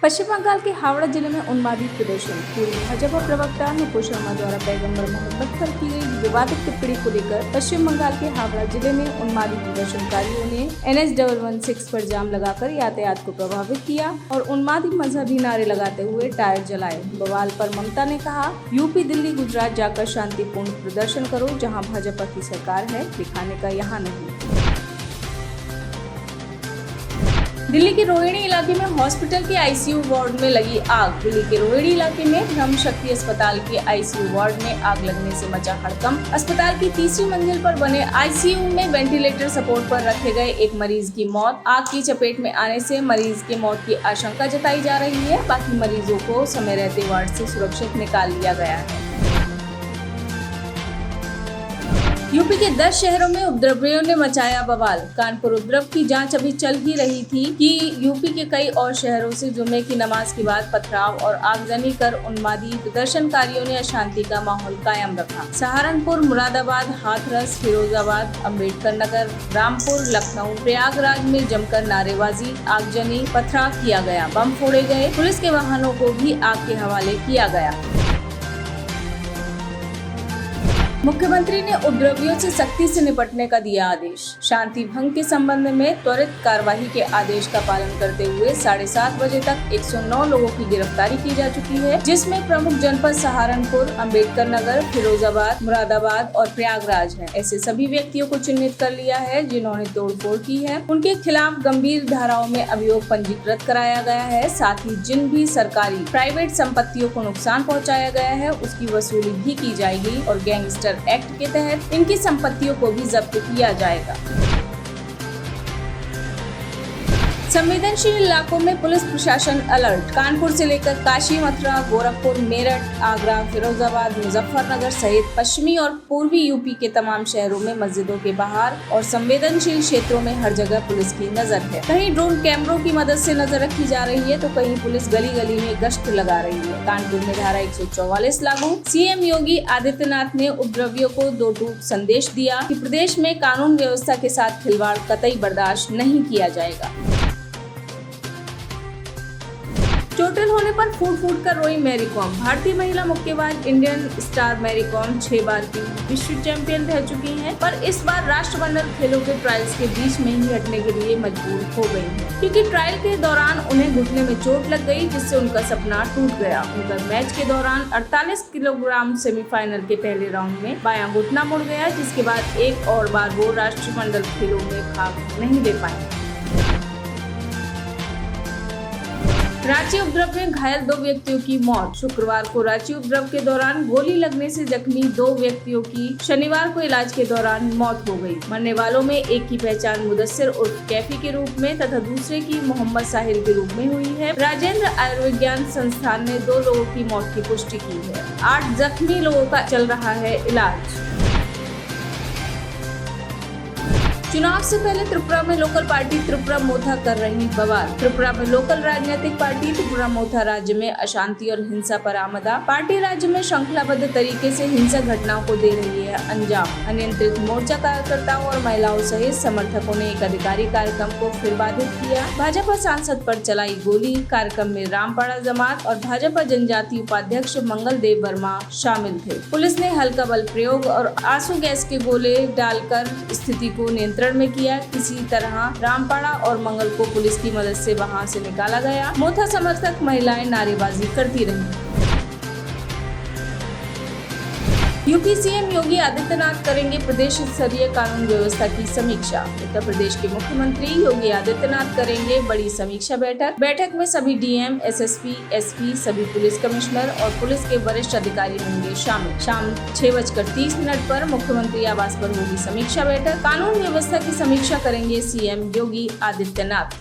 पश्चिम बंगाल के हावड़ा जिले में उन्मादी प्रदर्शन। पूर्व भाजपा प्रवक्ता नुपुर शर्मा द्वारा पैगंबर मोहम्मद पर की गई विवादित टिप्पणी को लेकर पश्चिम बंगाल के हावड़ा जिले में उन्मादी प्रदर्शनकारियों ने NH-116 पर जाम लगाकर यातायात को प्रभावित किया और उन्मादी मजहबी नारे लगाते हुए टायर जलाए। बवाल पर ममता ने कहा, यूपी, दिल्ली, गुजरात जाकर शांतिपूर्ण प्रदर्शन करो, जहाँ भाजपा की सरकार है, दिखाने का यहाँ नहीं। दिल्ली के रोहिणी इलाके में हॉस्पिटल के ICU वार्ड में लगी आग। दिल्ली के रोहिणी इलाके में ब्रह्म शक्ति अस्पताल के ICU वार्ड में आग लगने से मचा हड़कंप। अस्पताल की तीसरी मंजिल पर बने ICU में वेंटिलेटर सपोर्ट पर रखे गए एक मरीज की मौत। आग की चपेट में आने से मरीज की मौत की आशंका जताई जा रही है। बाकी मरीजों को समय रहते वार्ड से सुरक्षित निकाल लिया गया है। यूपी के 10 शहरों में उपद्रवियों ने मचाया बवाल। कानपुर उपद्रव की जांच अभी चल ही रही थी कि यूपी के कई और शहरों से जुमे की नमाज के बाद पथराव और आगजनी कर उन्मादी प्रदर्शनकारियों ने अशांति का माहौल कायम रखा। सहारनपुर, मुरादाबाद, हाथरस, फिरोजाबाद, अम्बेडकर नगर, रामपुर, लखनऊ, प्रयागराज में जमकर नारेबाजी, आगजनी, पथराव किया गया, बम फोड़े गए। पुलिस के वाहनों को भी आग के हवाले किया गया। मुख्यमंत्री ने उपद्रवियों से सख्ती से निपटने का दिया आदेश। शांति भंग के संबंध में त्वरित कार्रवाई के आदेश का पालन करते हुए 7:30 बजे तक 109 लोगों की गिरफ्तारी की जा चुकी है, जिसमें प्रमुख जनपद सहारनपुर, अम्बेडकर नगर, फिरोजाबाद, मुरादाबाद और प्रयागराज है। ऐसे सभी व्यक्तियों को चिन्हित कर लिया है जिन्होंने तोड़फोड़ की है। उनके खिलाफ गंभीर धाराओं में अभियोग पंजीकृत कराया गया है। साथ ही जिन भी सरकारी प्राइवेट संपत्तियों को नुकसान पहुँचाया गया है उसकी वसूली भी की जाएगी और गैंगस्टर एक्ट के तहत इनकी संपत्तियों को भी जब्त किया जाएगा। संवेदनशील इलाकों में पुलिस प्रशासन अलर्ट। कानपुर से लेकर काशी, मथुरा, गोरखपुर, मेरठ, आगरा, फिरोजाबाद, मुजफ्फरनगर सहित पश्चिमी और पूर्वी यूपी के तमाम शहरों में मस्जिदों के बाहर और संवेदनशील क्षेत्रों में हर जगह पुलिस की नजर है। कहीं ड्रोन कैमरों की मदद से नजर रखी जा रही है तो कहीं पुलिस गली गली में गश्त लगा रही है। कानपुर में धारा 144 लागू। CM योगी आदित्यनाथ ने उपद्रवियों को 2 टूक संदेश दिया कि प्रदेश में कानून व्यवस्था के साथ खिलवाड़ कतई बर्दाश्त नहीं किया जाएगा। चोटिल होने पर फूट कर रोई मैरी कॉम। भारतीय महिला मुक्केबाज इंडियन स्टार मैरी कॉम 6 बार की विश्व चैंपियन रह चुकी हैं, पर इस बार राष्ट्रमंडल खेलों के ट्रायल्स के बीच में ही हटने के लिए मजबूर हो गई हैं, क्योंकि ट्रायल के दौरान उन्हें घुटने में चोट लग गई, जिससे उनका सपना टूट गया। उनका मैच के दौरान 48 किलोग्राम सेमीफाइनल के पहले राउंड में बायां घुटना मुड़ गया, जिसके बाद एक और बार वो राष्ट्रमंडल खेलों में भाग नहीं ले पाए। रांची उपद्रव में घायल 2 व्यक्तियों की मौत। शुक्रवार को रांची उपद्रव के दौरान गोली लगने से जख्मी 2 व्यक्तियों की शनिवार को इलाज के दौरान मौत हो गई। मरने वालों में एक की पहचान मुदस्सिर उर्फ कैफी के रूप में तथा दूसरे की मोहम्मद साहिल के रूप में हुई है। राजेंद्र आयुर्विज्ञान संस्थान ने 2 लोगों की मौत की पुष्टि की है। 8 जख्मी लोगों का चल रहा है इलाज। चुनाव से पहले त्रिपुरा में लोकल पार्टी त्रिपुरा मोथा कर रही बवाल। त्रिपुरा में लोकल राजनीतिक पार्टी त्रिपुरा मोथा राज्य में अशांति और हिंसा पर आमदा। पार्टी राज्य में श्रृंखलाबद्ध तरीके से हिंसक घटनाओं को दे रही है अंजाम। अनियंत्रित मोर्चा कार्यकर्ताओं और महिलाओं सहित समर्थकों ने एक अधिकारी कार्यक्रम को फिर बाधित किया। भाजपा सांसद पर चलाई गोली। कार्यक्रम में रामपाड़ा जमात और भाजपा जनजातीय उपाध्यक्ष मंगल देव वर्मा शामिल थे। पुलिस ने हल्का बल प्रयोग और आंसू गैस के गोले डालकर स्थिति को नियंत्रण में किया। किसी तरह रामपाड़ा और मंगल को पुलिस की मदद से वहां से निकाला गया। मोथा समर्थक महिलाएं नारेबाजी करती रहीं। यूपी CM योगी आदित्यनाथ करेंगे प्रदेश स्तरीय कानून व्यवस्था की समीक्षा। उत्तर प्रदेश के मुख्यमंत्री योगी आदित्यनाथ करेंगे बड़ी समीक्षा बैठक में सभी DM, SSP, SP, सभी पुलिस कमिश्नर और पुलिस के वरिष्ठ अधिकारी होंगे शामिल। शाम 6:30 पर मुख्यमंत्री आवास पर होगी समीक्षा बैठक। कानून व्यवस्था की समीक्षा करेंगे CM योगी आदित्यनाथ।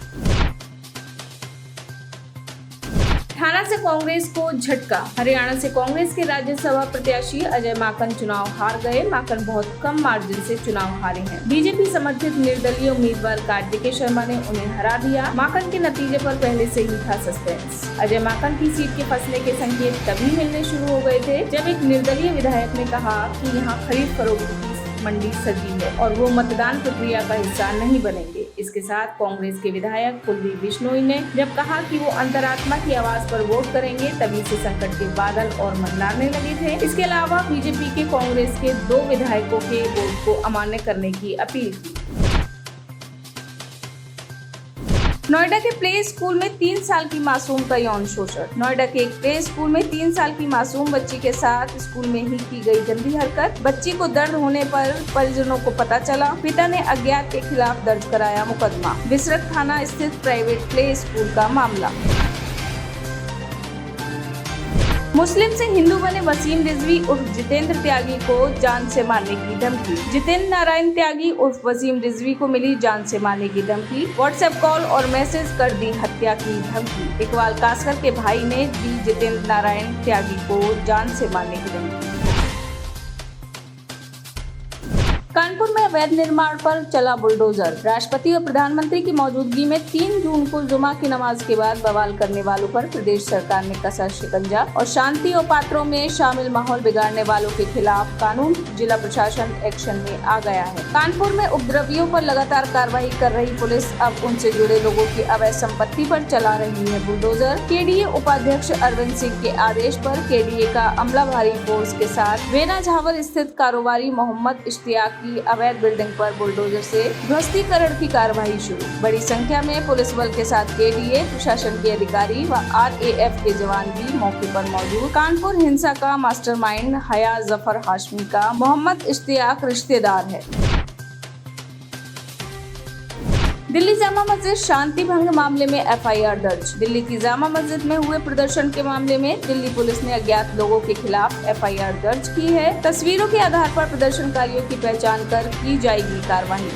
थाना से कांग्रेस को झटका। हरियाणा से कांग्रेस के राज्यसभा प्रत्याशी अजय माकन चुनाव हार गए। माकन बहुत कम मार्जिन से चुनाव हारे हैं। बीजेपी समर्थित निर्दलीय उम्मीदवार कार्तिकेय शर्मा ने उन्हें हरा दिया। माकन के नतीजे पर पहले से ही था सस्पेंस। अजय माकन की सीट के फंसने के संकेत तभी मिलने शुरू हो गए थे जब एक निर्दलीय विधायक ने कहा कि यहाँ खरीद फरोख्त की मंडी सजी है और वो मतदान प्रक्रिया का हिस्सा नहीं बनेंगे। इसके साथ कांग्रेस के विधायक कुलदीप बिश्नोई ने जब कहा कि वो अंतरात्मा की आवाज पर वोट करेंगे, तभी से संकट के बादल और मंडराने लगे थे। इसके अलावा बीजेपी के कांग्रेस के 2 विधायकों के वोट को अमान्य करने की अपील की। नोएडा के प्ले स्कूल में 3 साल की मासूम का यौन शोषण। नोएडा के एक प्ले स्कूल में 3 साल की मासूम बच्ची के साथ स्कूल में ही की गई गंदी हरकत। बच्ची को दर्द होने पर परिजनों को पता चला। पिता ने अज्ञात के खिलाफ दर्ज कराया मुकदमा। बिसरख थाना स्थित प्राइवेट प्ले स्कूल का मामला। मुस्लिम से हिंदू बने वसीम रिजवी उर्फ जितेंद्र त्यागी को जान से मारने की धमकी। जितेंद्र नारायण त्यागी उर्फ वसीम रिजवी को मिली जान से मारने की धमकी। व्हाट्सएप कॉल और मैसेज कर दी हत्या की धमकी। इकबाल कासकर के भाई ने दी जितेंद्र नारायण त्यागी को जान से मारने की धमकी। कानपुर में अवैध निर्माण पर चला बुलडोजर। राष्ट्रपति और प्रधानमंत्री की मौजूदगी में 3 जून को जुमा की नमाज के बाद बवाल करने वालों पर प्रदेश सरकार ने कसा शिकंजा और शांति और पात्रों में शामिल माहौल बिगाड़ने वालों के खिलाफ कानून जिला प्रशासन एक्शन में आ गया है। कानपुर में उपद्रवियों पर लगातार कार्रवाई कर रही पुलिस अब उनसे जुड़े लोगों की अवैध संपत्ति पर चला रही है बुलडोजर। केडीए उपाध्यक्ष अरविंद सिंह के आदेश पर केडीए का अमला भारी फोर्स के साथ वेना झावर स्थित कारोबारी मोहम्मद इश्तियाक की अवैध बिल्डिंग पर बुलडोजर से ध्वस्तीकरण की कार्रवाई शुरू। बड़ी संख्या में पुलिस बल के साथ केडीए प्रशासन के अधिकारी व आरएएफ के जवान भी मौके पर मौजूद। कानपुर हिंसा का मास्टरमाइंड हया जफर हाशमी का मोहम्मद इश्तियाक रिश्तेदार है। दिल्ली जामा मस्जिद शांति भंग मामले में एफआईआर दर्ज। दिल्ली की जामा मस्जिद में हुए प्रदर्शन के मामले में दिल्ली पुलिस ने अज्ञात लोगों के खिलाफ एफआईआर दर्ज की है। तस्वीरों के आधार पर प्रदर्शनकारियों की पहचान कर की जाएगी कार्रवाई।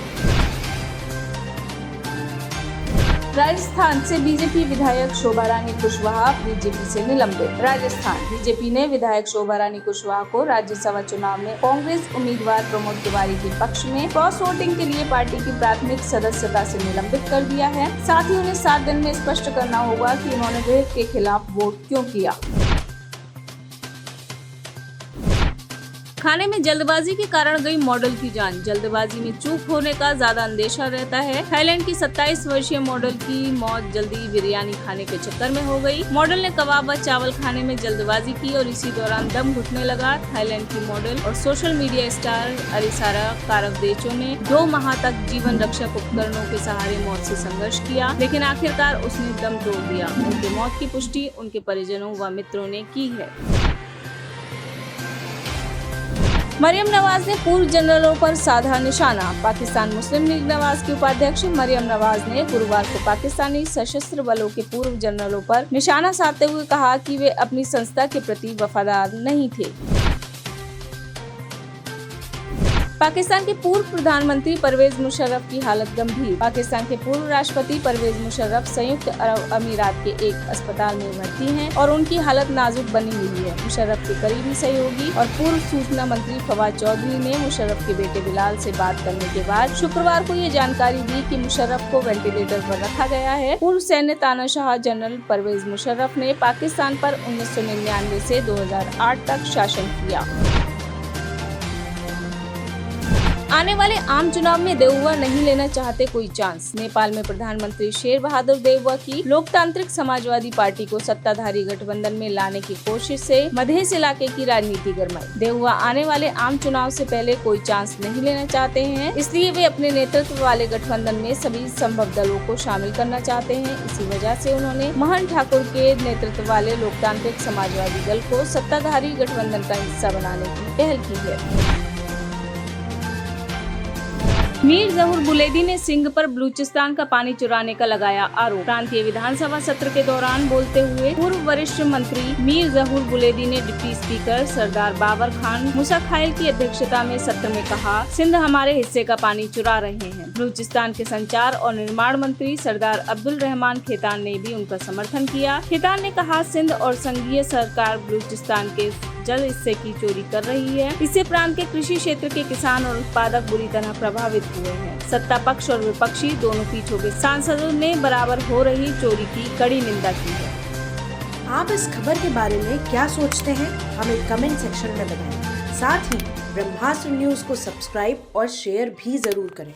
राजस्थान से बीजेपी विधायक शोभा रानी कुशवाहा बीजेपी से निलंबित। राजस्थान बीजेपी ने विधायक शोभा रानी कुशवाहा को राज्यसभा चुनाव में कांग्रेस उम्मीदवार प्रमोद तिवारी के पक्ष में क्रॉस वोटिंग के लिए पार्टी की प्राथमिक सदस्यता से निलंबित कर दिया है। साथ ही उन्हें 7 दिन में स्पष्ट करना होगा कि उन्होंने विधेयक के खिलाफ वोट क्यों किया। खाने में जल्दबाजी के कारण गई मॉडल की जान। जल्दबाजी में चूक होने का ज्यादा अंदेशा रहता है। थाईलैंड की 27 वर्षीय मॉडल की मौत जल्दी बिरयानी खाने के चक्कर में हो गई। मॉडल ने कबाब व चावल खाने में जल्दबाजी की और इसी दौरान दम घुटने लगा। थाईलैंड की मॉडल और सोशल मीडिया स्टार अरिसारा कारवदेचो ने 2 माह तक जीवन रक्षक उपकरणों के सहारे मौत से संघर्ष किया, लेकिन आखिरकार उसने दम तोड़ दिया। उनकी मौत की पुष्टि उनके परिजनों व मित्रों ने की है। मरियम नवाज ने पूर्व जनरलों पर साधा निशाना। पाकिस्तान मुस्लिम लीग नवाज की उपाध्यक्ष मरियम नवाज ने गुरुवार को पाकिस्तानी सशस्त्र बलों के पूर्व जनरलों पर निशाना साधते हुए कहा कि वे अपनी संस्था के प्रति वफादार नहीं थे। पाकिस्तान के पूर्व प्रधानमंत्री परवेज मुशर्रफ की हालत गंभीर। पाकिस्तान के पूर्व राष्ट्रपति परवेज मुशर्रफ संयुक्त अरब अमीरात के एक अस्पताल में भर्ती हैं और उनकी हालत नाजुक बनी हुई है। मुशर्रफ के करीबी सहयोगी और पूर्व सूचना मंत्री फवाद चौधरी ने मुशर्रफ के बेटे बिलाल से बात करने के बाद शुक्रवार को ये जानकारी दी कि मुशर्रफ को वेंटिलेटर पर रखा गया है। पूर्व सैन्य तानाशाह जनरल परवेज मुशर्रफ ने पाकिस्तान पर 1999 से 2008 तक शासन किया। आने वाले आम चुनाव में देवुआ नहीं लेना चाहते कोई चांस। नेपाल में प्रधानमंत्री शेर बहादुर देवुआ की लोकतांत्रिक समाजवादी पार्टी को सत्ताधारी गठबंधन में लाने की कोशिश से मधेश इलाके की राजनीति गरमाई। देवुआ आने वाले आम चुनाव से पहले कोई चांस नहीं लेना चाहते हैं, इसलिए वे अपने नेतृत्व वाले गठबंधन में सभी संभव दलों को शामिल करना चाहते हैं। इसी वजह से उन्होंने महन ठाकुर के नेतृत्व वाले लोकतांत्रिक समाजवादी दल को सत्ताधारी गठबंधन का हिस्सा बनाने की पहल की है। मीर जहूर बुलेदी ने सिंह पर बलूचिस्तान का पानी चुराने का लगाया आरोप। प्रांतीय विधानसभा सत्र के दौरान बोलते हुए पूर्व वरिष्ठ मंत्री मीर जहूर बुलेदी ने डिप्टी स्पीकर सरदार बाबर खान मूसा खाइल की अध्यक्षता में सत्र में कहा, सिंध हमारे हिस्से का पानी चुरा रहे हैं। बलूचिस्तान के संचार और निर्माण मंत्री सरदार अब्दुल रहमान खेतान ने भी उनका समर्थन किया। खेतान ने कहा, सिंध और संघीय सरकार बलूचिस्तान के जल हिस्से की चोरी कर रही है। इससे प्रांत के कृषि क्षेत्र के किसान और उत्पादक बुरी तरह प्रभावित हुए हैं। सत्ता पक्ष और विपक्षी दोनों पीछों के सांसदों ने बराबर हो रही चोरी की कड़ी निंदा की है। आप इस खबर के बारे में क्या सोचते हैं, हमें कमेंट सेक्शन में बताएं। साथ ही ब्रह्मास्त्र न्यूज को सब्सक्राइब और शेयर भी जरूर करें।